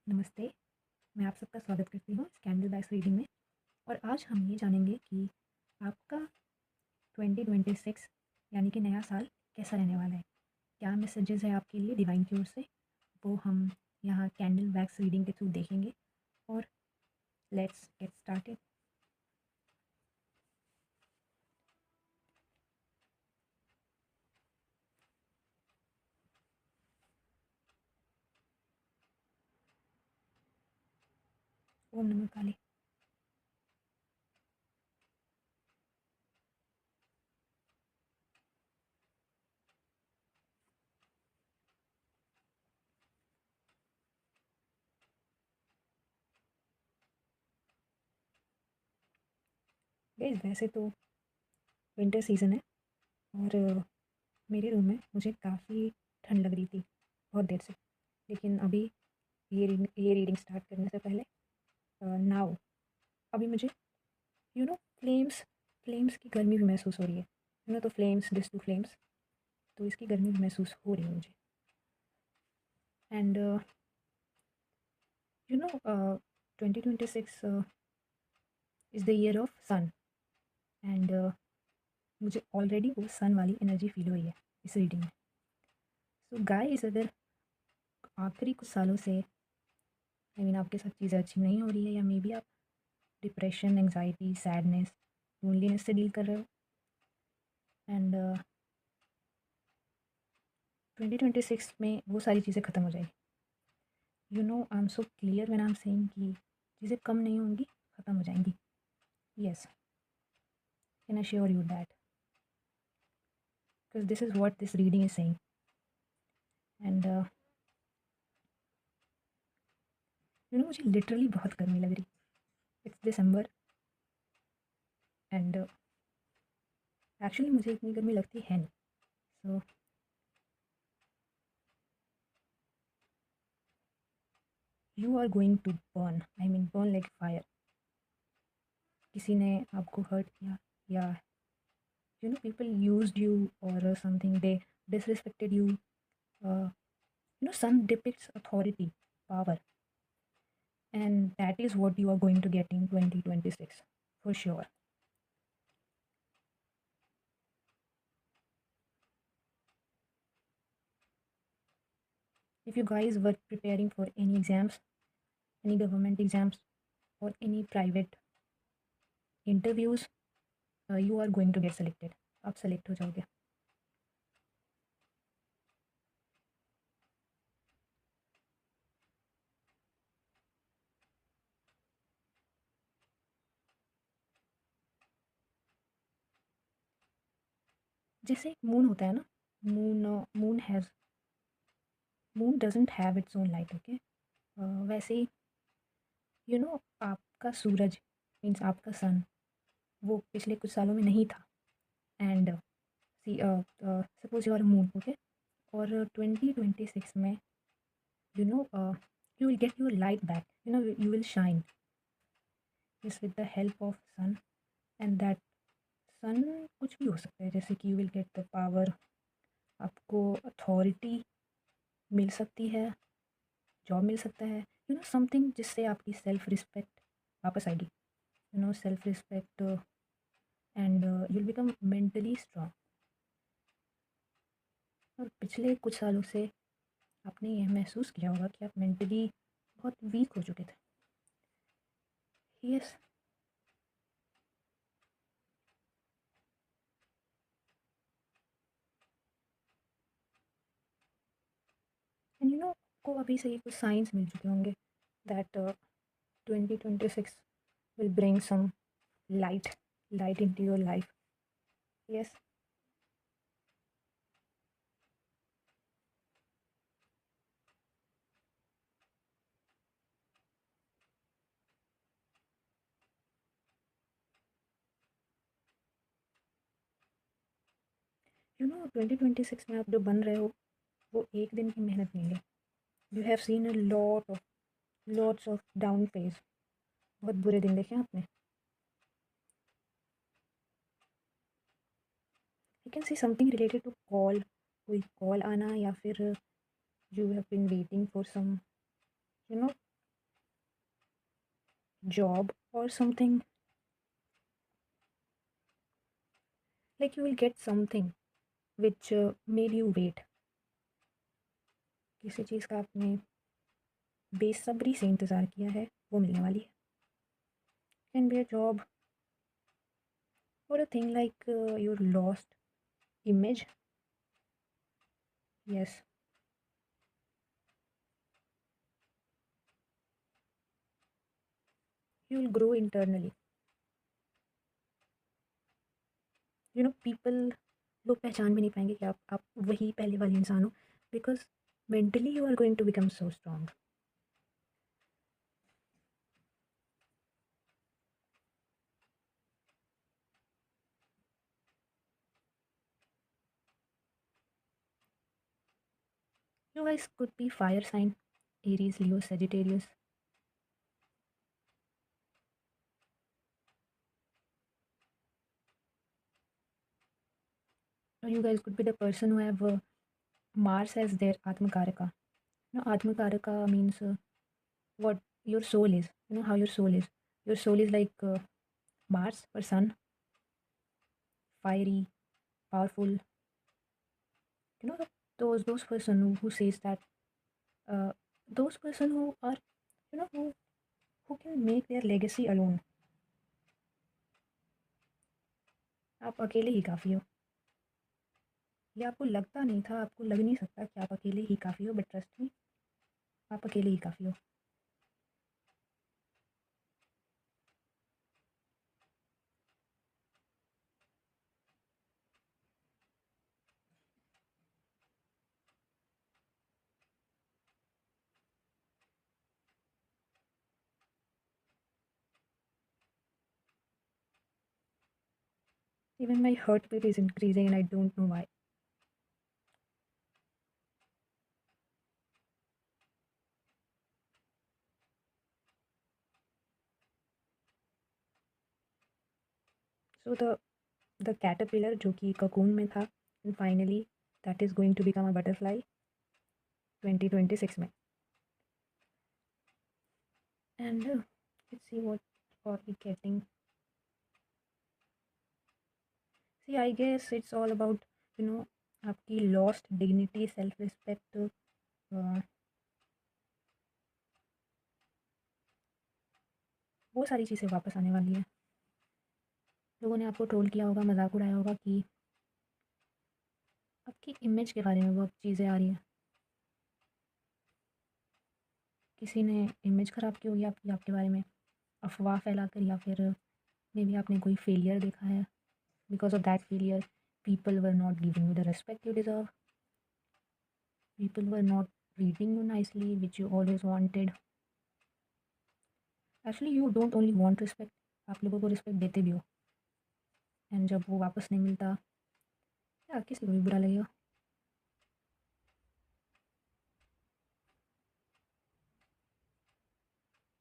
नमस्ते, मैं आप सबका स्वागत करती हूँ इस कैंडल बैग्स रीडिंग में। और आज हम ये जानेंगे कि आपका 2026 यानी कि नया साल कैसा रहने वाला है। क्या मैसेजेस है आपके लिए डिवाइन की ओर से, वो हम यहाँ कैंडल बैग्स रीडिंग के थ्रू देखेंगे। और लेट्स गेट स्टार्टेड। ओम नमः काली। गाइस, वैसे तो विंटर सीज़न है और मेरे रूम में मुझे काफ़ी ठंड लग रही थी बहुत देर से। लेकिन अभी ये रीडिंग स्टार्ट करने से पहले नाउ अभी मुझे फ्लेम्स फ्लेम्स की गर्मी भी महसूस हो रही है। तो फ्लेम्स दिस टू फ्लेम्स, तो इसकी गर्मी भी महसूस हो रही है मुझे। And 2026 is the year of sun. And मुझे ऑलरेडी वो सन वाली एनर्जी फील हुई है इस रीडिंग में। सो गाइस, अगर आखिरी कुछ सालों से आपके साथ चीज़ें अच्छी नहीं हो रही है, या मे बी आप डिप्रेशन, एंग्जाइटी, सैडनेस, लोनलीनेस से डील कर रहे हो, एंड 2026 में वो सारी चीज़ें ख़त्म हो जाएगी। I am so clear when I am saying कि चीज़ें कम नहीं होंगी, ख़त्म हो जाएंगी। Yes, can I sure you that, because this is what this reading is saying. And मुझे लिटरली बहुत गर्मी लग रही। इट्स दिसंबर एंड एक्चुअली मुझे इतनी गर्मी लगती है नहीं। So you are going to burn, burn like fire. किसी ने आपको हर्ट किया, या people used you or something, they disrespected you. Sun depicts authority, power, and that is what you are going to get in 2026 for sure. If you guys were preparing for any exams, any government exams, or any private interviews, you are going to get selected. आप select हो जाओगे। जैसे एक moon होता है ना, moon moon has moon doesn't have its own light, okay. वैसे ही आपका सूरज मीन्स आपका सन, वो पिछले कुछ सालों में नहीं था। And see suppose your moon, okay. और 2026 में you know you will get your light back, you will shine this with the help of sun. And that sun कुछ भी हो सकता है, जैसे कि you will get the power, आपको अथॉरिटी मिल सकती है, जॉब मिल सकता है, समथिंग जिससे आपकी सेल्फ रिस्पेक्ट वापस आएगी, self respect. And you will become mentally strong. और पिछले कुछ सालों से आपने यह महसूस किया होगा कि आप मेंटली बहुत वीक हो चुके थे। यस, एंड को अभी से ही कुछ साइंस मिल चुके होंगे that 2026 will bring some light into your life. Yes, 2026 में आप जो बन रहे हो वो एक दिन की मेहनत नहीं है। You have seen a lots of down phase, बहुत बुरे दिन देखे आपने। You can see something related to call, कोई कॉल आना, या फिर you have been waiting for some, you know job or something, like you will get something which made you wait. किसी चीज़ का आपने बेसब्री से इंतज़ार किया है, वो मिलने वाली है। कैन बी अ जॉब और a thing like your lost image. Yes, you will grow internally. People लोग पहचान भी नहीं पाएंगे कि आप वही पहले वाले इंसान हो, because mentally you are going to become so strong. You guys could be fire sign, Aries, Leo, Sagittarius. Or you guys could be the person who have Mars as their Atmakaraka. Atmakaraka means what your soul is. How your soul is. Your soul is like Mars or Sun, fiery, powerful. Those person who says that uh, those person who are who can make their legacy alone. आप अकेले ही काफ़ी हो. ये आपको लगता नहीं था, आपको लग नहीं सकता कि आप अकेले ही काफ़ी हो, बट ट्रस्ट मी, आप अकेले ही काफ़ी हो. Even my heartbeat is increasing and I don't know why. So the caterpillar जो कि cocoon में था, and finally that is going to become a butterfly 2026 में. And let's see what are we getting. See, I guess it's all about आपकी lost dignity, self respect. वो सारी चीज़ें वापस आने वाली है. लोगों ने आपको ट्रोल किया होगा, मजाक उड़ाया होगा कि आपकी इमेज के बारे में वो चीज़ें आ रही हैं. किसी ने इमेज ख़राब की होगी आपकी, आपके बारे में अफवाह फैलाकर, या फिर मे बी आपने कोई फेलियर देखा है. Because of that failure people were not giving you the respect you deserve. People were not treating you nicely which you always wanted. Actually you don't only want respect, आप लोगों को respect देते भी हो. And जब वो वापस नहीं मिलता, या किसी को भी बुरा लगेगा.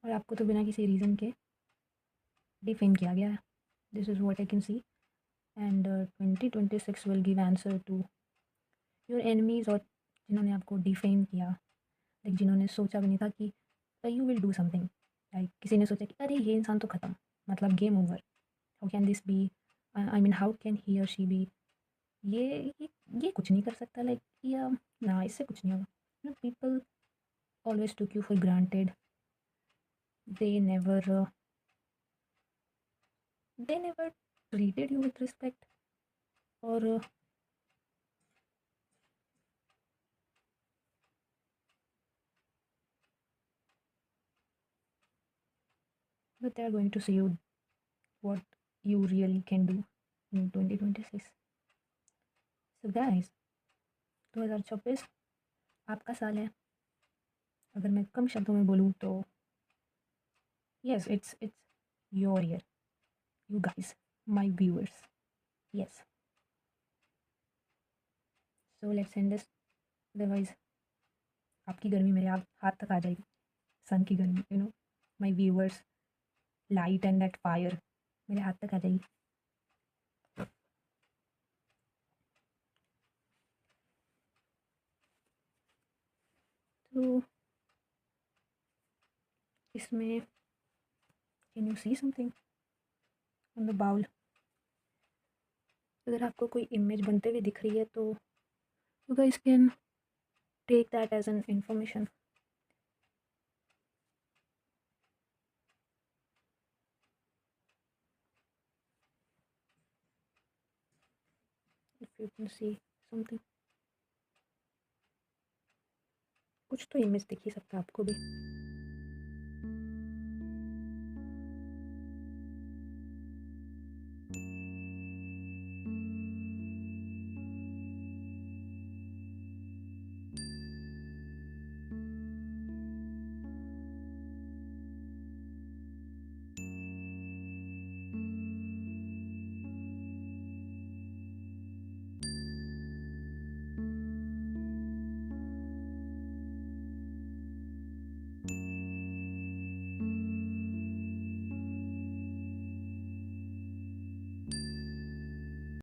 और आपको तो बिना किसी रीज़न के डिफेम किया गया है. This is what I can see. And 2026 will give answer to your enemies, और जिन्होंने आपको डिफेम किया, लाइक जिन्होंने सोचा भी नहीं था कि you will do something. Like किसी ने सोचा कि अरे ये इंसान तो ख़त्म, मतलब game over, how can this be, I mean how can he or she B, ये ये ये कुछ नहीं कर सकता, लाइक या ना, इससे कुछ नहीं होगा. People always took you for granted. They never they never treated you with respect. और but they are going to see you what you really can do in 2026. So guys, 2026 आपका साल है. अगर मैं कम शब्दों में बोलूँ तो yes, it's your year, you guys, my viewers. Yes, so let's end this, otherwise आपकी गर्मी मेरे हाथ तक आ जाएगी. सन की गर्मी, my viewers light and that fire मेरे हाथ तक आ जाएगी. तो इसमें can you see something on the bowl? अगर आपको कोई इमेज बनते हुए दिख रही है तो you guys can take that as an information. If you can see something, कुछ तो इमेज दिख ही सकता है आपको भी.